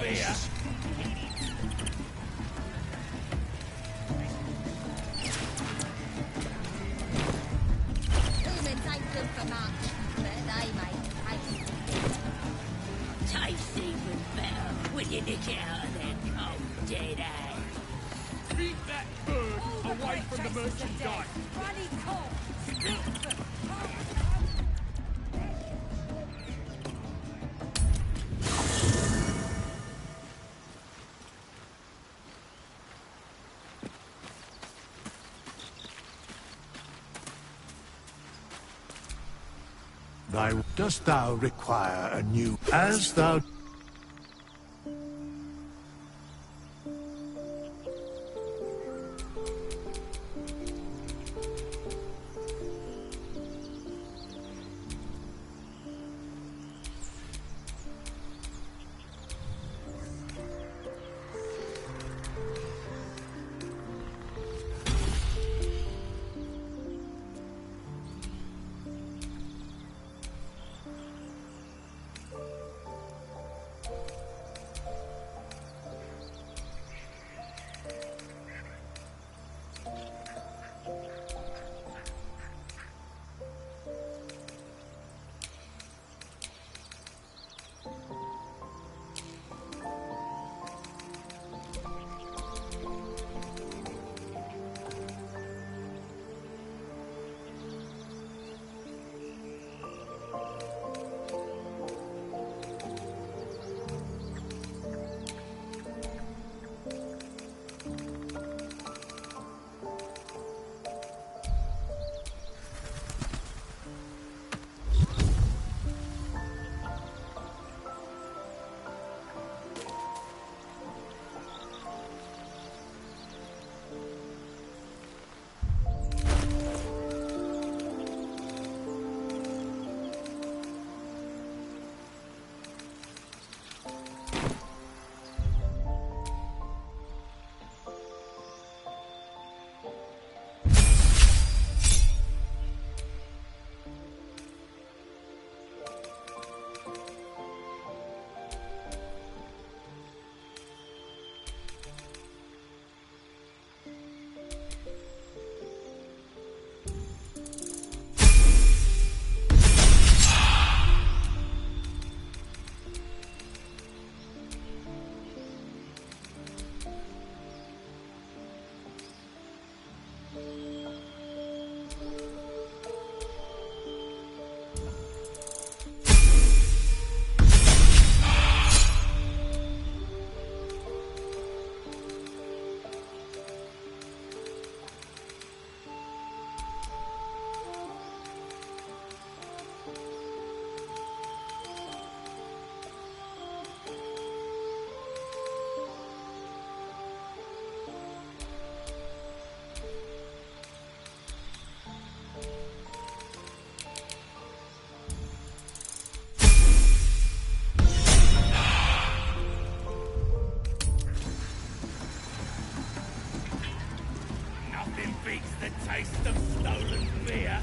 beer. Humans ain't good for much, but they make taste. Tastes even better when you nick it out of their cold dead hands. Keep that bird away from the merchandise. Bloody cold. Dost thou require a new... As thou... taste of stolen beer.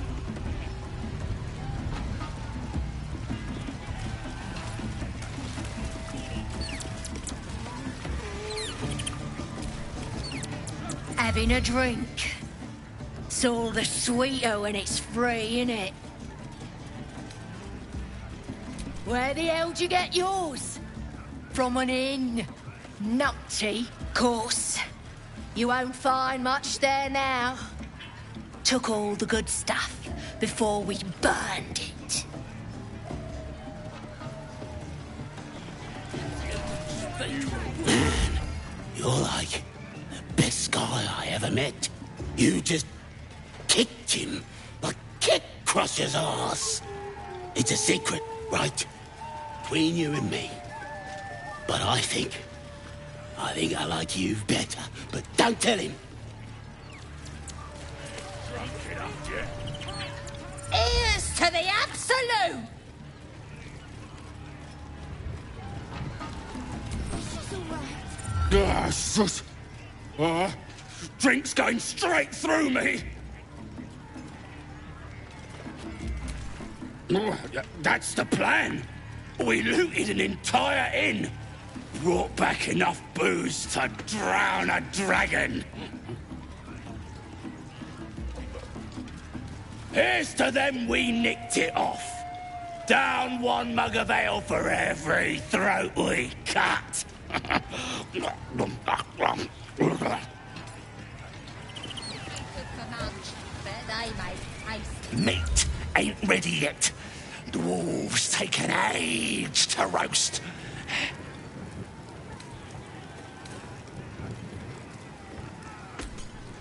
Having a drink. It's all the sweeter when it's free, innit? Where the hell d'you get yours? From an inn. Nutty, course. You won't find much there now. Took all the good stuff before we burned it. Man, you're like the best guy I ever met. You just kicked him like Kick Crusher's ass. It's a secret, right? Between you and me. But I think I like you better. But don't tell him. Drunk it up, yeah? Here's to the absolute! Ah, sus. Drink's going straight through me. That's the plan. We looted an entire inn. brought back enough booze to drown a dragon. Here's to them we nicked it off. Down one mug of ale for every throat we cut. Meat ain't ready yet. Dwarves take an age to roast.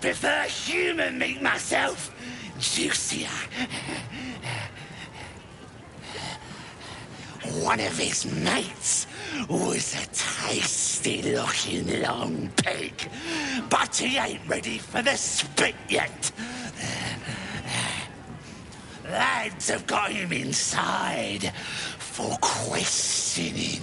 Prefer human meat myself. Juicier. One of his mates was a tasty-looking long pig, but he ain't ready for the spit yet. Lads have got him inside for questioning.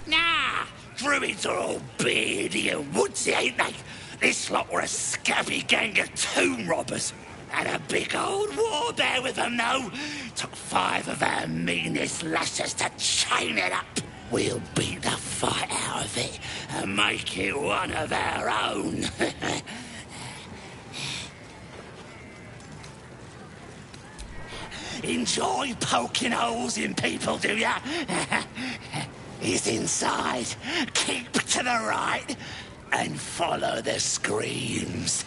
Nah, druids are all beardy and woodsy, ain't they? This lot were a scabby gang of tomb robbers. Had a big old warbear with them, though. Took 5 of our meanest lashes to chain it up. We'll beat the fight out of it and make it one of our own. Enjoy poking holes in people, do ya? He's inside. Keep to the right and follow the screams.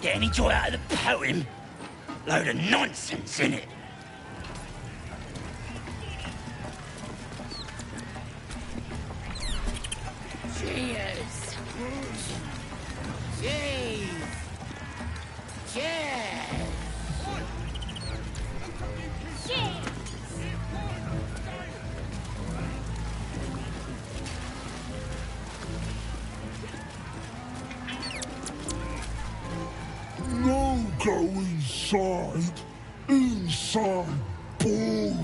Get any joy out of the poem? Load of nonsense in it. Cheers. Cheers. Cheers. No, go inside. Inside. Boring.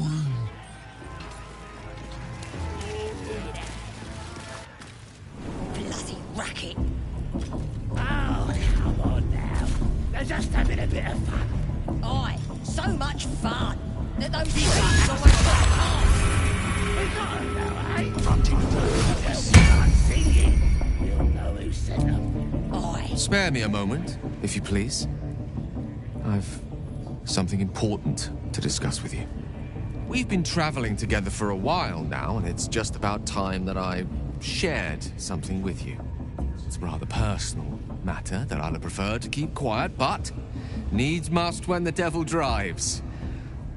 Bloody racket. Oh, come on now. They're just having a bit of fun. Aye, so much fun that those things always got past. We got them now, eh? Start singing. You'll know who sent them. Aye. Spare me a moment, if you please. I've something important to discuss with you. We've been traveling together for a while now, and it's just about time that I shared something with you. It's a rather personal matter that I'd have preferred to keep quiet, but needs must when the devil drives.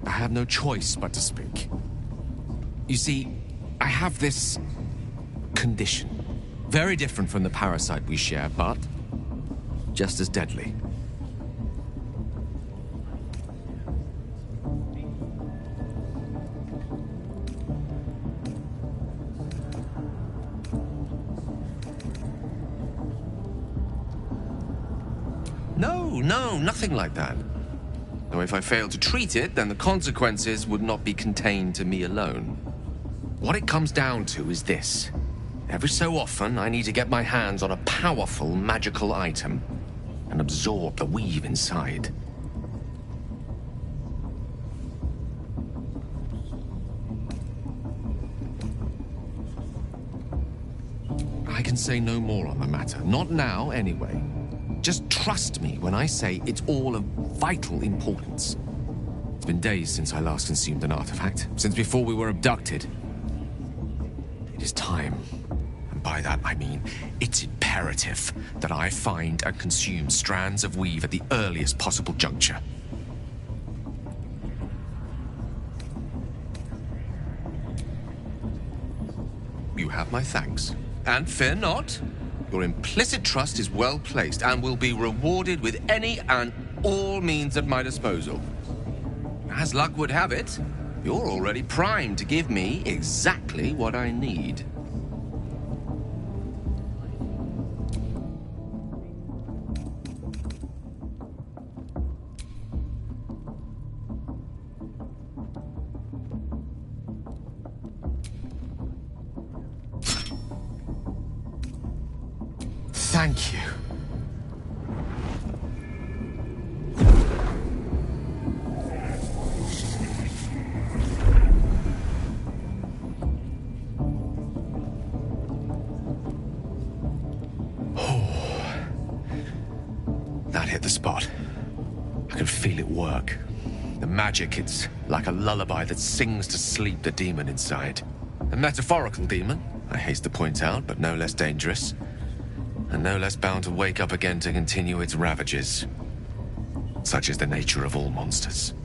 I have no choice but to speak. You see, I have this condition. Very different from the parasite we share, but just as deadly. No, nothing like that. Though if I failed to treat it, then the consequences would not be contained to me alone. What it comes down to is this. Every so often, I need to get my hands on a powerful magical item and absorb the weave inside. I can say no more on the matter. Not now, anyway. Just trust me when I say it's all of vital importance. It's been days since I last consumed an artifact, since before we were abducted. It is time, and by that I mean it's imperative that I find and consume strands of weave at the earliest possible juncture. You have my thanks, and fear not. Your implicit trust is well placed and will be rewarded with any and all means at my disposal. As luck would have it, you're already primed to give me exactly what I need. Thank you. That hit the spot. I can feel it work. The magic, it's like a lullaby that sings to sleep the demon inside. A metaphorical demon, I haste to point out, but no less dangerous. And no less bound to wake up again to continue its ravages. Such is the nature of all monsters.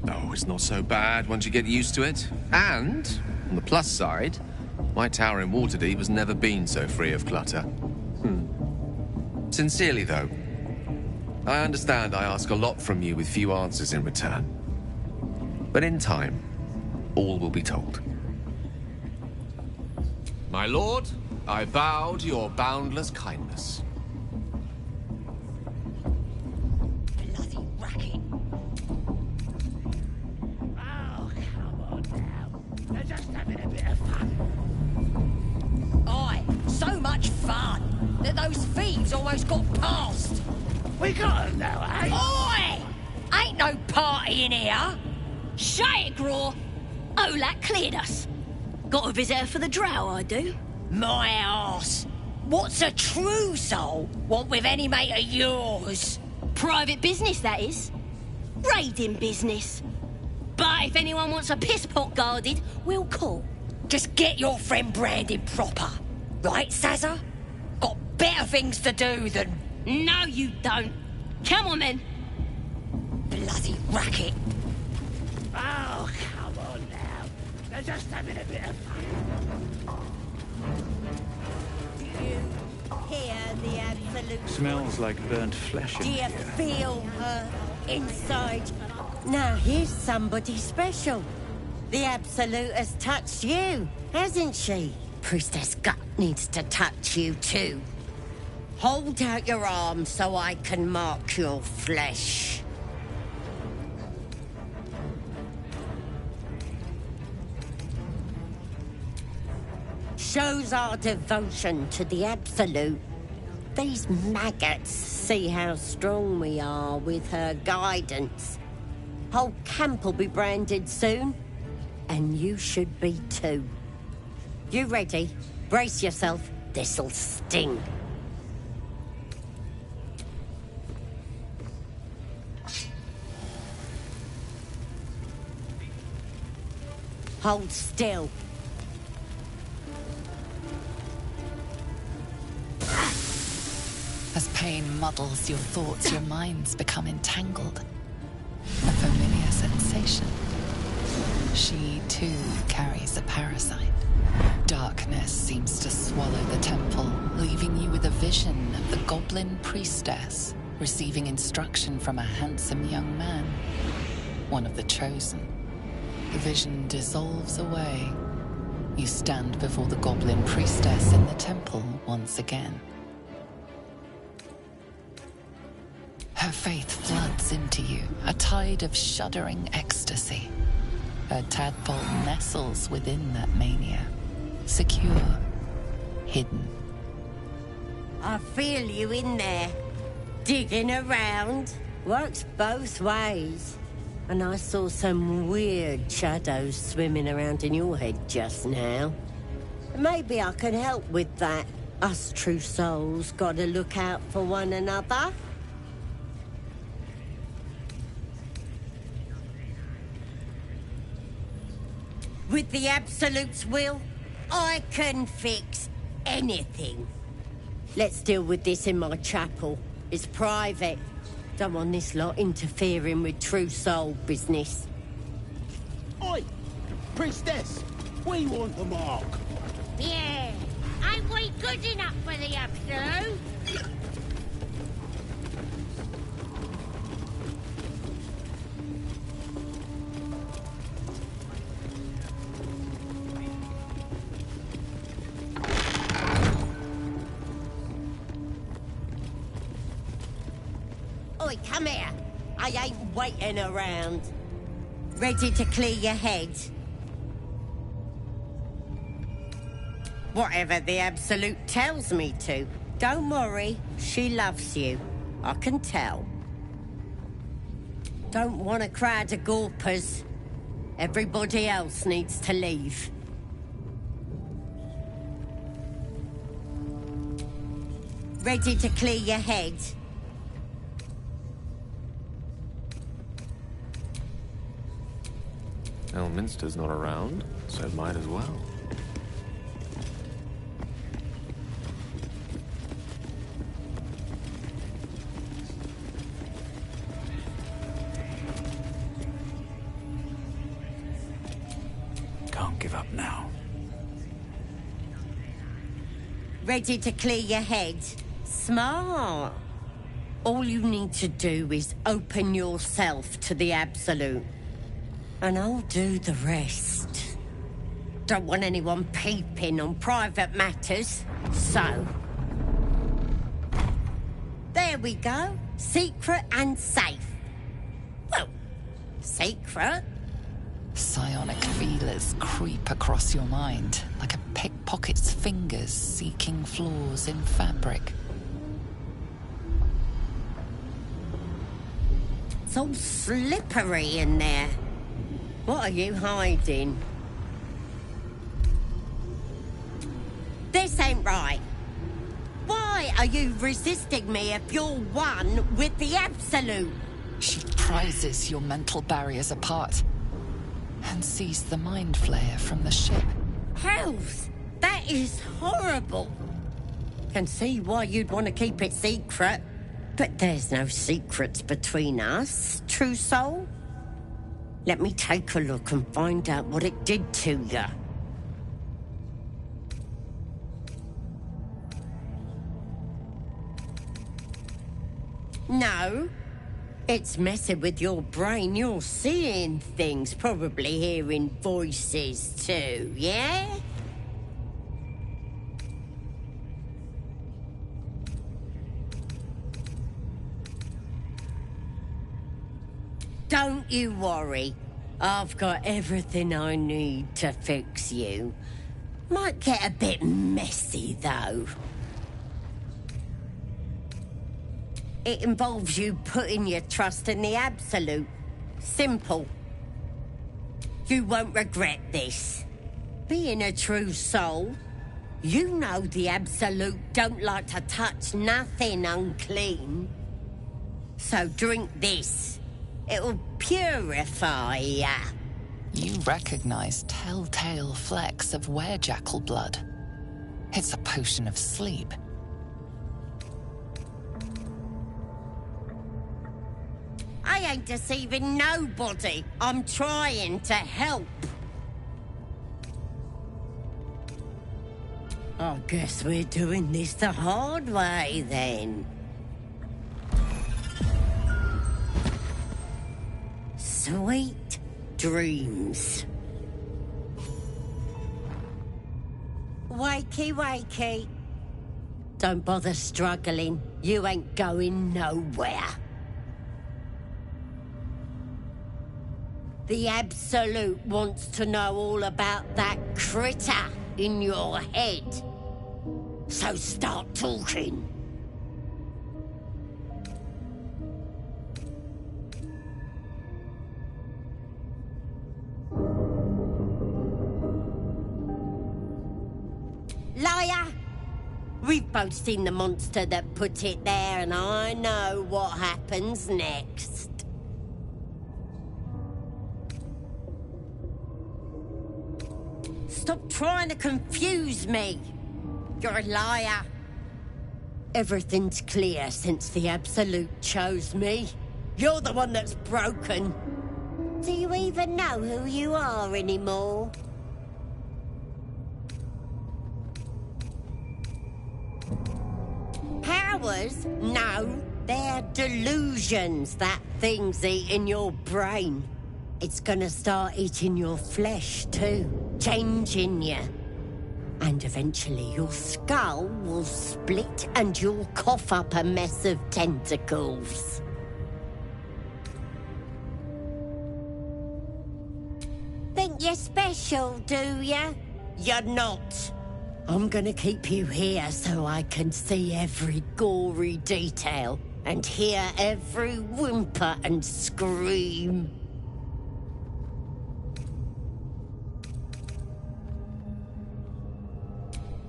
Oh, it's not so bad once you get used to it. And, on the plus side, my tower in Waterdeep has never been so free of clutter. Sincerely, though, I understand I ask a lot from you with few answers in return. But in time, all will be told. My lord, I bow to your boundless kindness. Bloody racket. Oh, come on now. They're just having a bit of fun. Aye, so much fun that those thieves almost got past. We got them now, eh? Oi! Ain't no party in here. Shut it, Graw. Olak cleared us. Got a visitor for the drow, I do. My arse. What's a true soul want with any mate of yours? Private business, that is. Raiding business. But if anyone wants a piss pot guarded, we'll call. Just get your friend branded proper. Right, Sazza? Got better things to do than No, you don't. Come on, then. bloody racket. Oh, come on now. They're just having a bit of fun. Do you hear the absolute? Smells like burnt flesh in Do you here. feel her inside? Now here's somebody special. The Absolute has touched you, hasn't she? Priestess Gut needs to touch you too. Hold out your arm so I can mark your flesh. Shows our devotion to the Absolute. These maggots see how strong we are with her guidance. Whole camp will be branded soon, and you should be too. You ready? Brace yourself. This'll sting. Hold still. As pain muddles your thoughts, your minds become entangled. A familiar sensation. She, too, carries a parasite. Darkness seems to swallow the temple, leaving you with a vision of the goblin priestess receiving instruction from a handsome young man, one of the chosen. The vision dissolves away. You stand before the goblin priestess in the temple once again. Her faith floods into you, a tide of shuddering ecstasy. Her tadpole nestles within that mania, secure, hidden. I feel you in there. Digging around. Works both ways. And I saw some weird shadows swimming around in your head just now. Maybe I can help with that. Us true souls gotta look out for one another. With the Absolute's will, I can fix anything. Let's deal with this in my chapel. It's private. Don't want this lot interfering with true soul business. Oi! Priestess! We want the mark! Yeah. Ain't we good enough for the Absolute? Oi, come here. I ain't waiting around. Ready to clear your head? Whatever the Absolute tells me to. Don't worry, she loves you. I can tell. Don't want a crowd of gawpers. Everybody else needs to leave. Ready to clear your head? Elminster's not around, so might as well. Can't give up now. Ready to clear your head? Smart. All you need to do is open yourself to the Absolute. And I'll do the rest. Don't want anyone peeping on private matters, so... There we go. Secret and safe. Well, secret. Psionic feelers creep across your mind, like a pickpocket's fingers seeking flaws in fabric. It's all slippery in there. What are you hiding? This ain't right. Why are you resisting me if you're one with the Absolute? She prizes your mental barriers apart and sees the mind flayer from the ship. Hells, that is horrible. Can see why you'd want to keep it secret. But there's no secrets between us, true soul. Let me take a look and find out what it did to you. No, it's messing with your brain. You're seeing things, probably hearing voices too, yeah? Don't you worry. I've got everything I need to fix you. Might get a bit messy, though. It involves you putting your trust in the Absolute. Simple. You won't regret this. Being a true soul, you know the Absolute don't like to touch nothing unclean. So drink this. It'll purify ya. You recognize telltale flecks of werejackal blood. It's a potion of sleep. I ain't deceiving nobody. I'm trying to help. I guess we're doing this the hard way, then. Sweet dreams. Wakey, wakey. Don't bother struggling. You ain't going nowhere. The Absolute wants to know all about that critter in your head. So start talking. Liar! We've both seen the monster that put it there, and I know what happens next. Stop trying to confuse me. You're a liar. Everything's clear since the Absolute chose me. You're the one that's broken. Do you even know who you are anymore? Powers? No. They're delusions that thing's eating your brain. It's gonna start eating your flesh too, changing you. And eventually your skull will split and you'll cough up a mess of tentacles. Think you're special, do ya? You're not. I'm gonna keep you here so I can see every gory detail and hear every whimper and scream.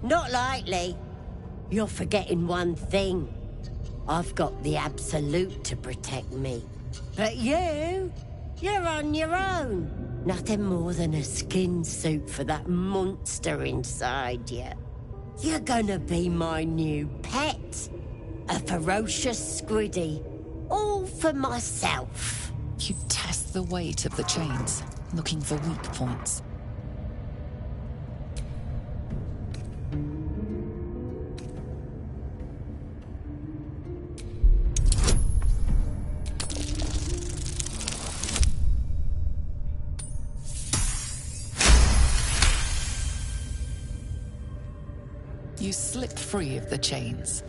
Not likely. You're forgetting one thing. I've got the Absolute to protect me. But you're on your own. Nothing more than a skin suit for that monster inside you. You're gonna be my new pet. A ferocious squiddy. All for myself. You test the weight of the chains, looking for weak points. You slip free of the chains.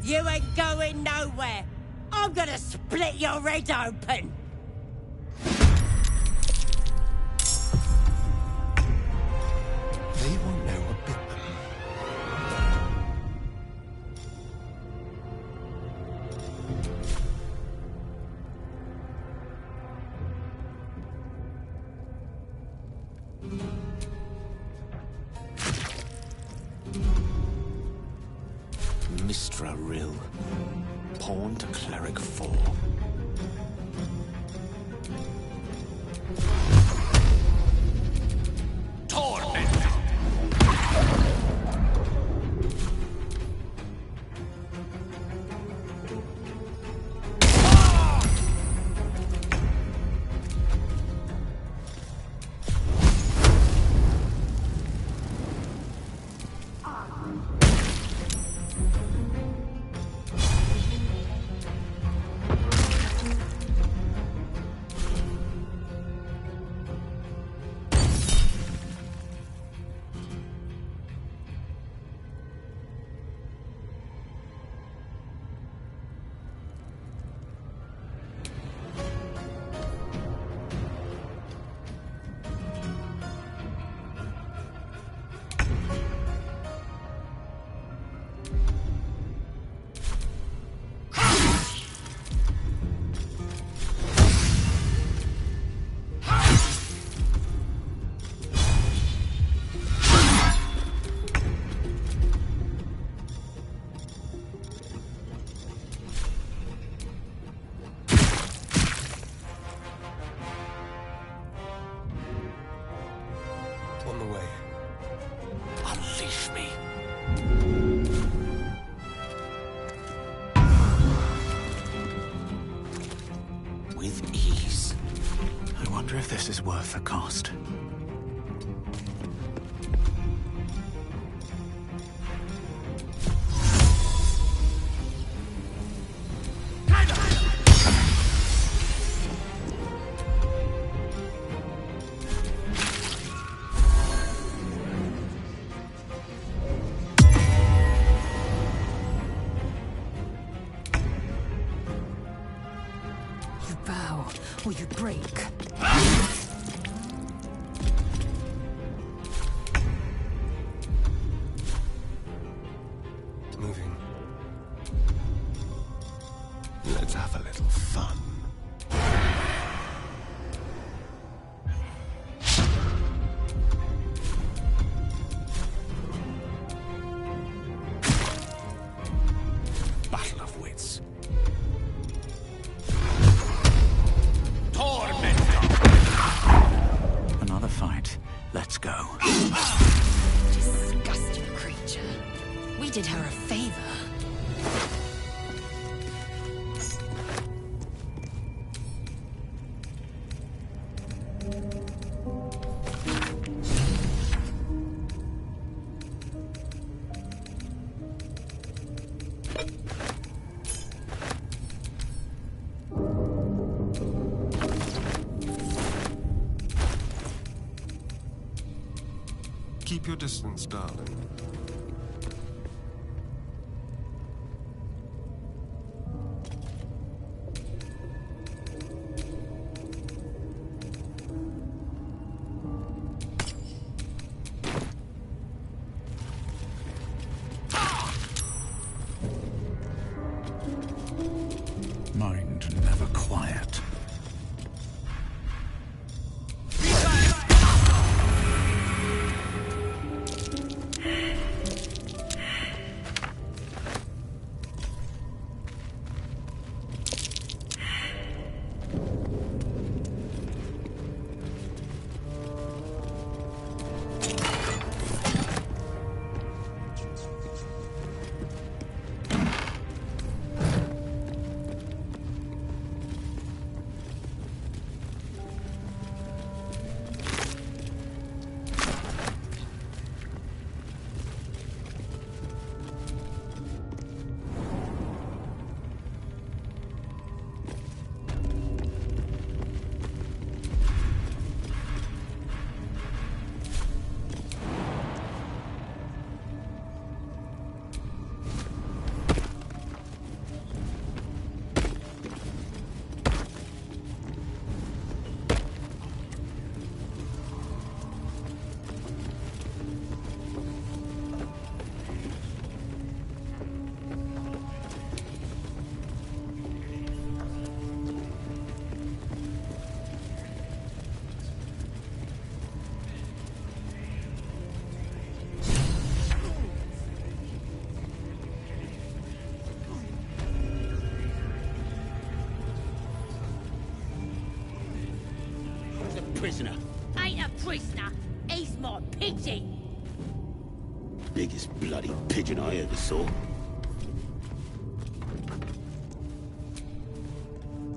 You ain't going nowhere. I'm gonna split your head open. They won't know a bit. Mistra Rill. Pawn to Cleric 4. Torment! Wonder if this is worth the cost. You bow or you break. Moving. Let's have a little fun. Battle of wits. Another fight. Let's go. Disgusting creature. We did her a favor. Keep your distance, darling. Mind never quiet. Prisoner. Ain't a prisoner. He's my pigeon. Biggest bloody pigeon I ever saw.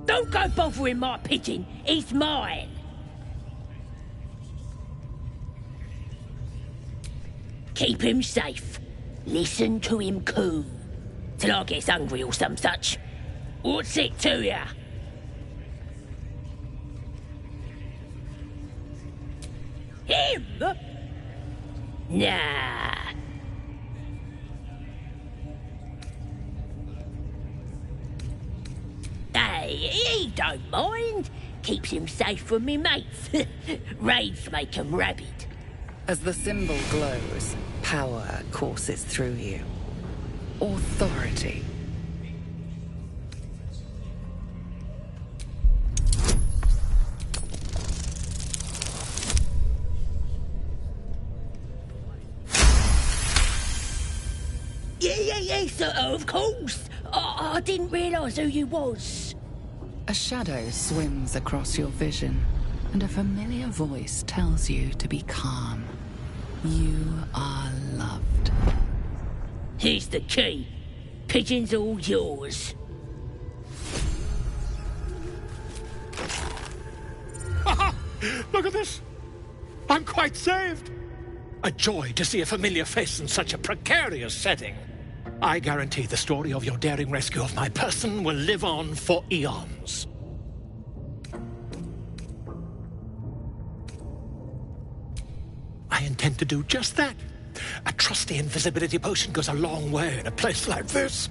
Don't go bothering my pigeon. He's mine. Keep him safe. Listen to him coo. Till I gets hungry or some such. What's it to ya? Him? Nah. Hey, he don't mind. Keeps him safe from me mates. Raids make him rabid. As the symbol glows, power courses through you. Authority. Yeah, sir, of course. I didn't realise who you was. A shadow swims across your vision, and a familiar voice tells you to be calm. You are loved. Here's the key. Pigeon's all yours. Look at this. I'm quite saved. A joy to see a familiar face in such a precarious setting. I guarantee the story of your daring rescue of my person will live on for eons. I intend to do just that. A trusty invisibility potion goes a long way in a place like this.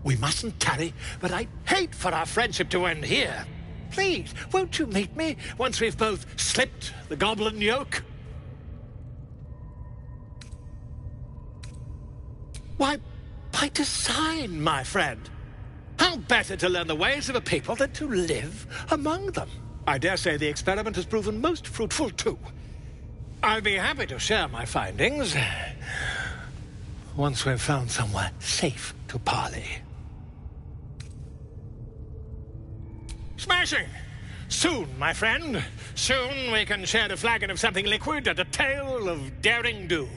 We mustn't tarry, but I'd hate for our friendship to end here. Please, won't you meet me once we've both slipped the goblin yoke? Why, by design, my friend. How better to learn the ways of a people than to live among them? I dare say the experiment has proven most fruitful, too. I'll be happy to share my findings once we've found somewhere safe to parley. Smashing! Soon, my friend. Soon we can share a flagon of something liquid and a tale of daring do.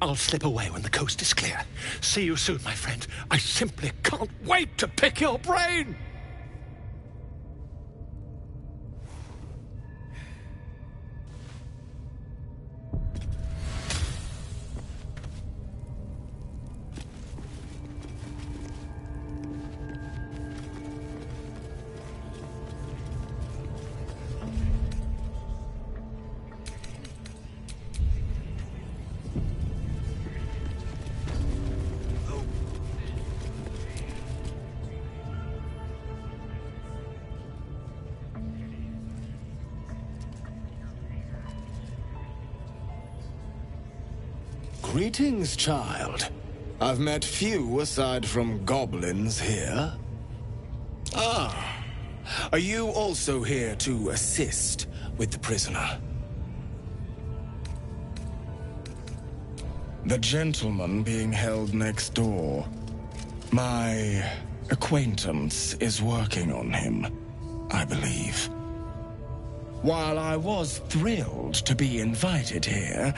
I'll slip away when the coast is clear. See you soon, my friend. I simply can't wait to pick your brain! Greetings, child. I've met few aside from goblins here. Ah, are you also here to assist with the prisoner? The gentleman being held next door. My acquaintance is working on him, I believe. While I was thrilled to be invited here,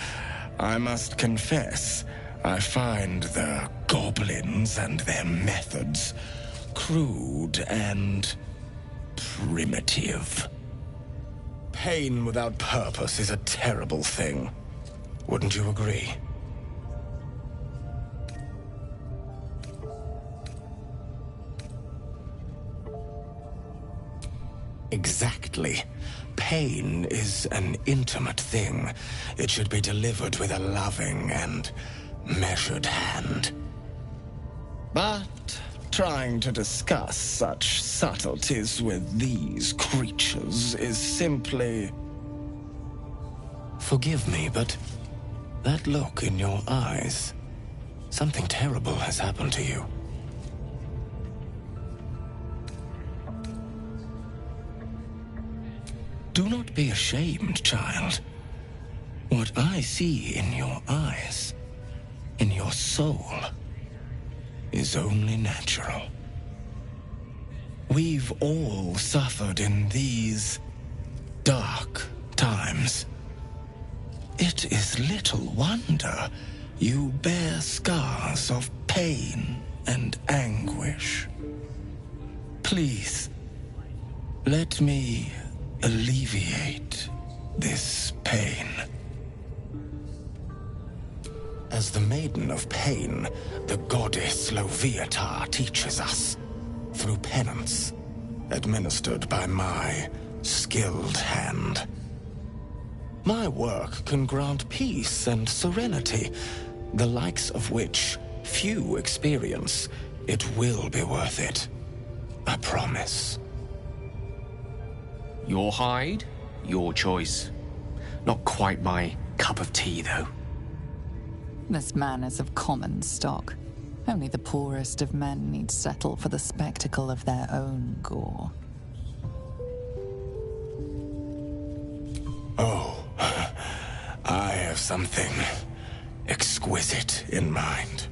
I must confess, I find the goblins and their methods crude and primitive. Pain without purpose is a terrible thing. Wouldn't you agree? Exactly. Pain is an intimate thing. It should be delivered with a loving and measured hand. But trying to discuss such subtleties with these creatures is simply... Forgive me, but that look in your eyes, something terrible has happened to you. Do not be ashamed, child. What I see in your eyes, in your soul, is only natural. We've all suffered in these dark times. It is little wonder you bear scars of pain and anguish. Please, let me alleviate this pain. As the Maiden of Pain, the goddess Loviatar teaches us, through penance, administered by my skilled hand. My work can grant peace and serenity, the likes of which few experience. It will be worth it. I promise. Your hide, your choice. Not quite my cup of tea, though. This man is of common stock. Only the poorest of men need settle for the spectacle of their own gore. Oh, I have something exquisite in mind.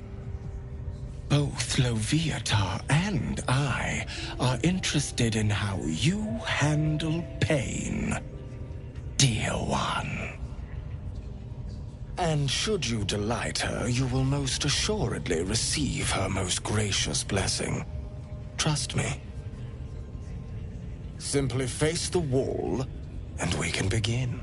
Both Loviatar and I are interested in how you handle pain, dear one. And should you delight her, you will most assuredly receive her most gracious blessing. Trust me. Simply face the wall and we can begin.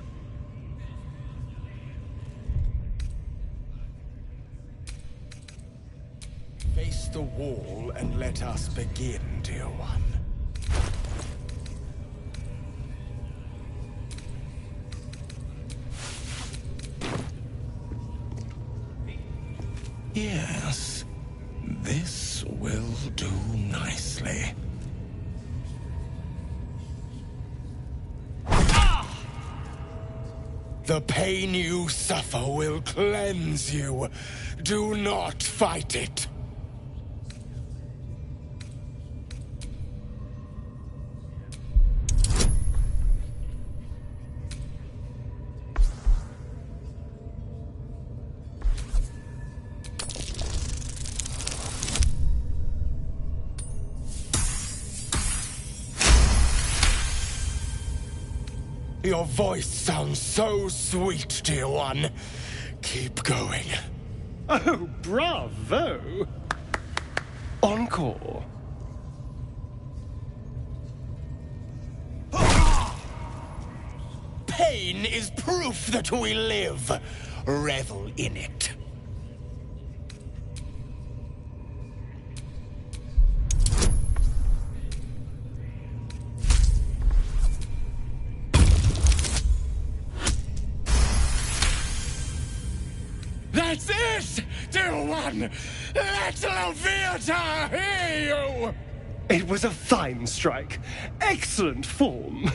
Face the wall and let us begin, dear one. Yes, this will do nicely. The pain you suffer will cleanse you. Do not fight it. Your voice sounds so sweet, dear one. Keep going. Oh, bravo! Encore. Pain is proof that we live. Revel in it. That's it, dear one! Let Leviathan hear you! It was a fine strike. Excellent form.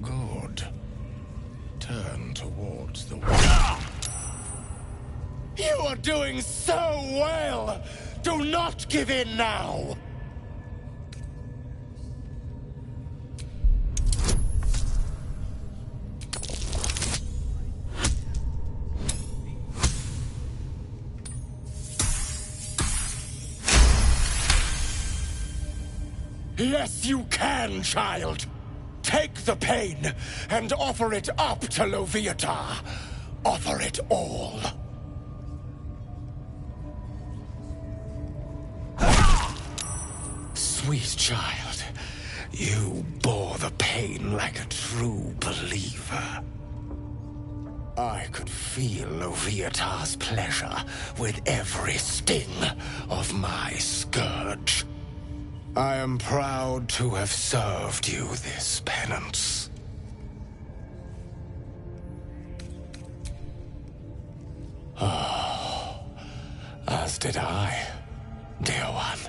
Good. Turn towards the wall. You are doing so well! Do not give in now! Yes, you can, child. Take the pain and offer it up to Loviatar. Offer it all. Sweet child, you bore the pain like a true believer. I could feel Loviatar's pleasure with every sting of my scourge. I am proud to have served you this penance. Oh, as did I, dear one.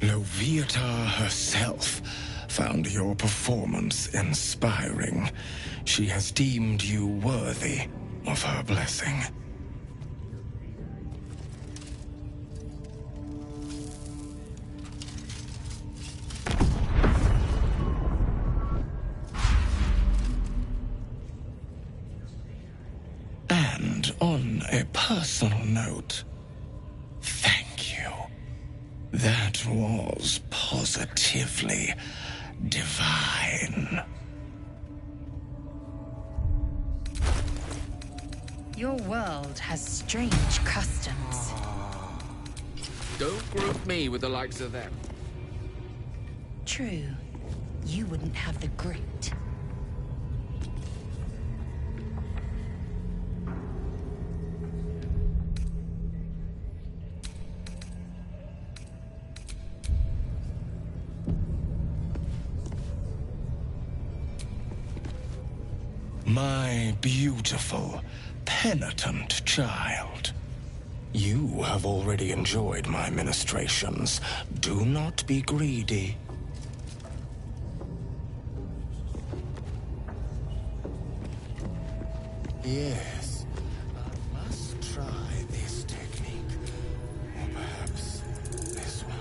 Loviatar herself found your performance inspiring. She has deemed you worthy of her blessing. And on a personal note, thank you. That was positively divine. Your world has strange customs. Don't group me with the likes of them. True. You wouldn't have the grit. My beautiful, penitent child. You have already enjoyed my ministrations. Do not be greedy. Yes, I must try this technique. Or perhaps this one.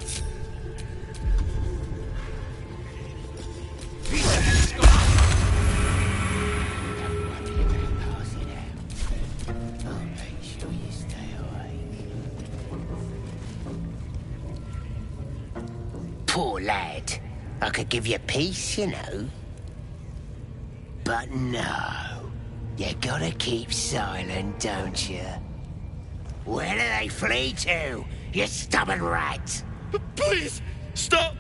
Poor lad. I could give you peace, you know. But no. You gotta keep silent, don't you? Where do they flee to, you stubborn rat? Please, Stop!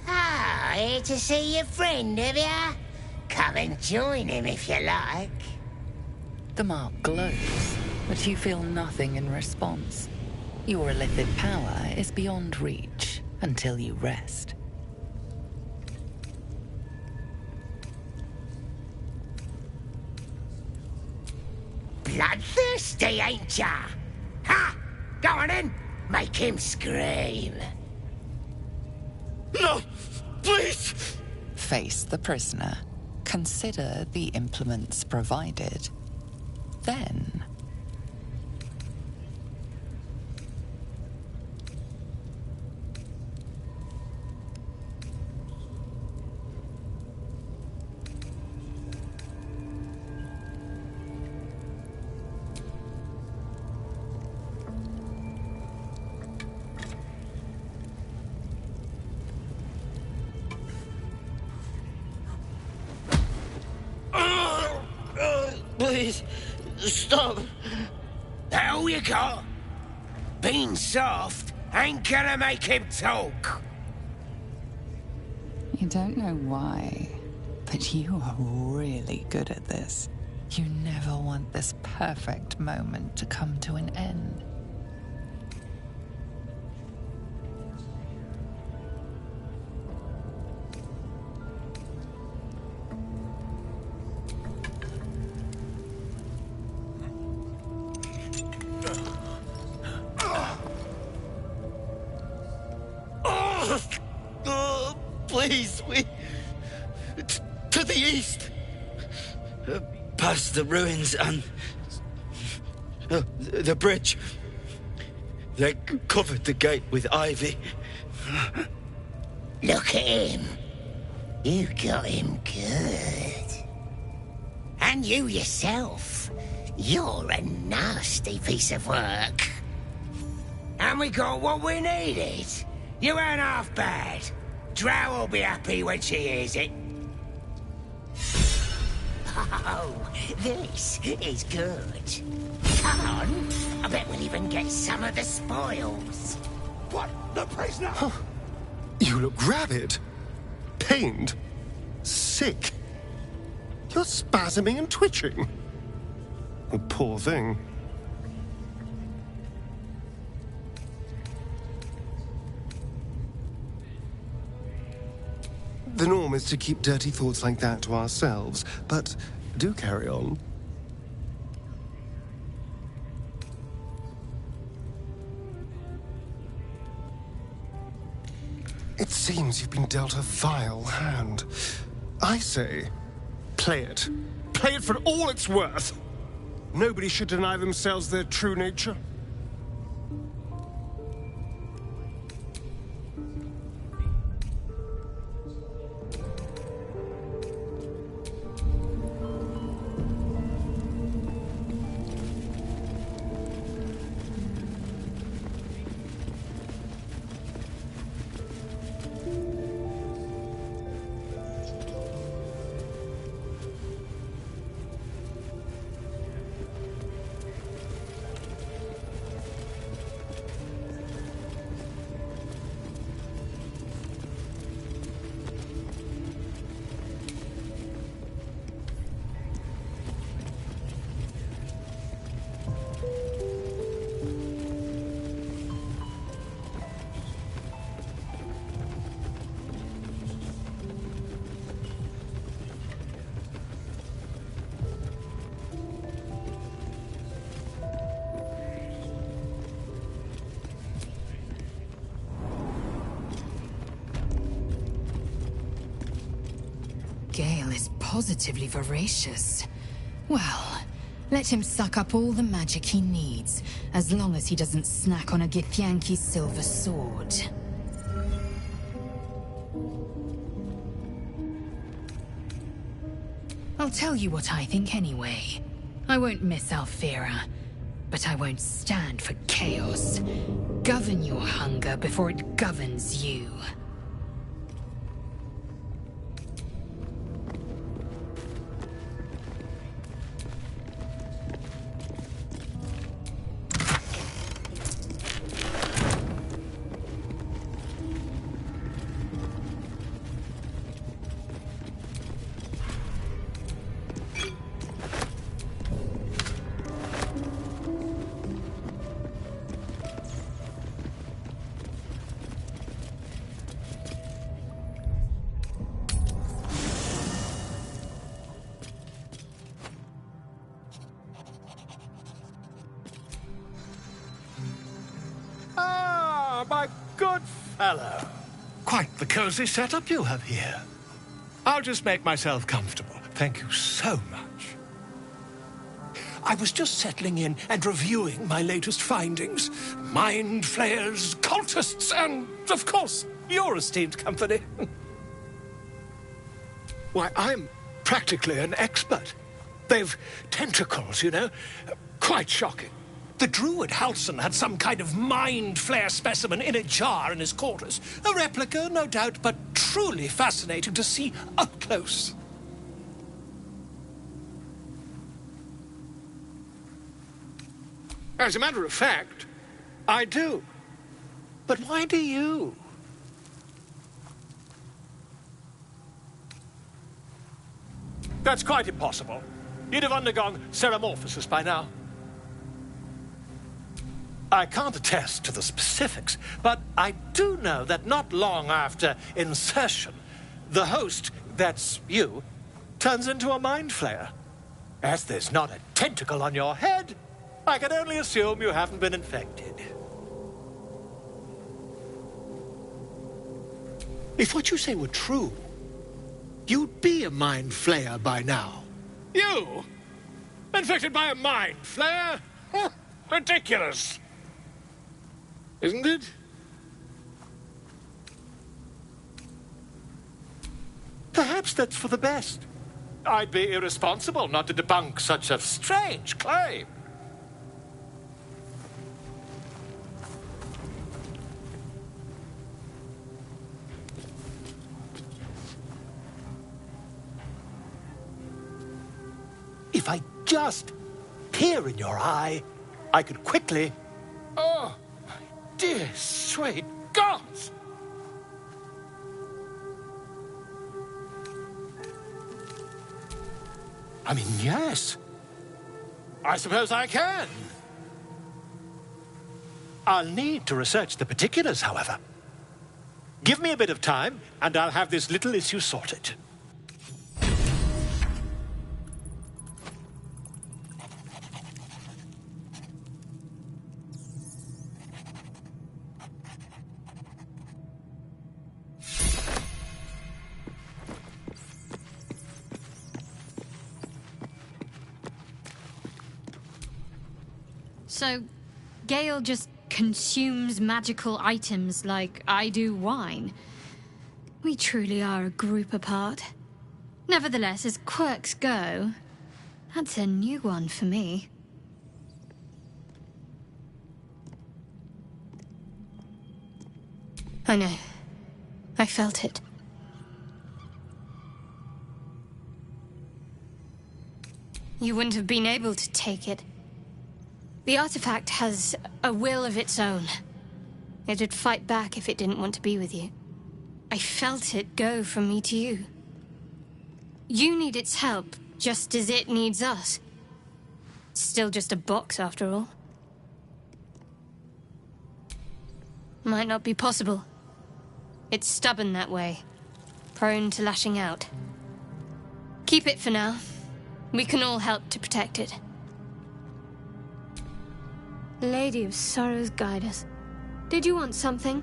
Ah, here to see your friend, have ya? Come and join him if you like. The mark glows, but you feel nothing in response. Your illithid power is beyond reach until you rest. Bloodthirsty, ain't ya? Ha! Go on then, make him scream. No! Please! Face the prisoner. Consider the implements provided. Then... Please, stop. That all you got? Being soft ain't gonna make him talk. You don't know why, but you are really good at this. You never want this perfect moment to come to an end. Please, to the east. Past the ruins and... the bridge. They covered the gate with ivy. Look at him. You got him good. And you yourself. You're a nasty piece of work. And we got what we needed. You weren't half bad. Drow will be happy when she hears it. Oh, this is good. Come on. I bet we'll even get some of the spoils. What? The prisoner? Huh. You look rabid. Pained. Sick. You're spasming and twitching. The poor thing. The norm is to keep dirty thoughts like that to ourselves, but do carry on. It seems you've been dealt a vile hand. I say, play it. Play it for all it's worth. Nobody should deny themselves their true nature. Gale is positively voracious. Well, let him suck up all the magic he needs, as long as he doesn't snack on a Githyanki silver sword. I'll tell you what I think anyway. I won't miss Alfira, but I won't stand for chaos. Govern your hunger before it governs you. good fellow. Quite the cozy setup you have here. I'll just make myself comfortable. Thank you so much. I was just settling in and reviewing my latest findings. Mind flayers, cultists, and, of course, your esteemed company. Why, I'm practically an expert. They've tentacles, you know. Quite shocking. The druid Halson had some kind of mind flare specimen in a jar in his quarters. A replica, no doubt, but truly fascinating to see up close. As a matter of fact, I do. But why do you? That's quite impossible. You'd have undergone ceramorphosis by now. I can't attest to the specifics, but I do know that not long after insertion, the host, that's you, turns into a mind flayer. As there's not a tentacle on your head, I can only assume you haven't been infected. If what you say were true, you'd be a mind flayer by now. You? Infected by a mind flayer? Ridiculous. Isn't it? Perhaps that's for the best. I'd be irresponsible not to debunk such a strange claim. If I just peer in your eye, I could quickly... Oh, my dear, sweet gods! I mean, yes. I suppose I can. I'll need to research the particulars, however. Give me a bit of time, and I'll have this little issue sorted. So, Gale just consumes magical items like I do wine. We truly are a group apart. Nevertheless, as quirks go, that's a new one for me. I know. I felt it. You wouldn't have been able to take it. The artifact has a will of its own. It'd fight back if it didn't want to be with you. I felt it go from me to you. You need its help, just as it needs us. It's still just a box, after all. Might not be possible. It's stubborn that way, prone to lashing out. Keep it for now. We can all help to protect it. Lady of Sorrows, guide us. Did you want something?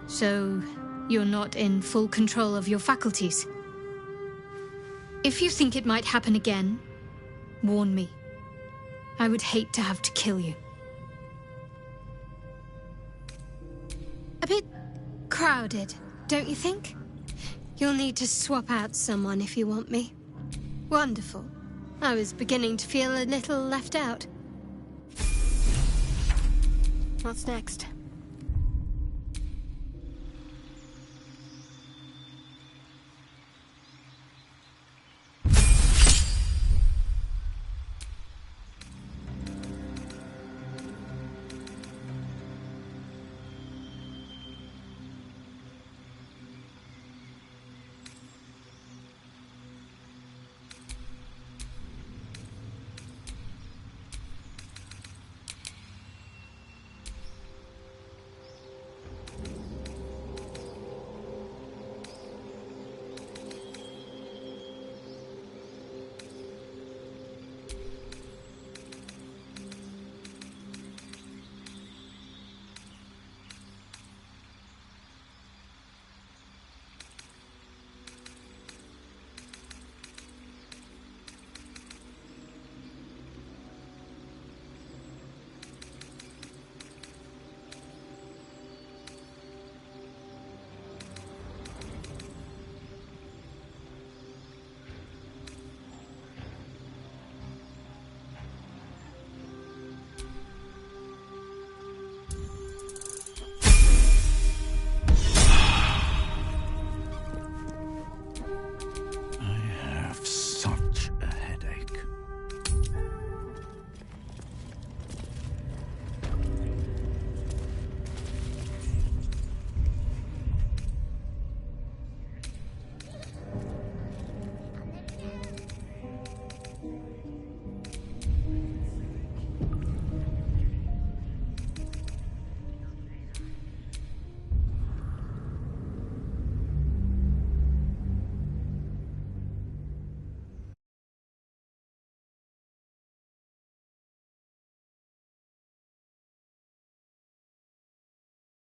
So, you're not in full control of your faculties? If you think it might happen again, warn me. I would hate to have to kill you. A bit crowded, don't you think? You'll need to swap out someone if you want me. Wonderful. I was beginning to feel a little left out. What's next?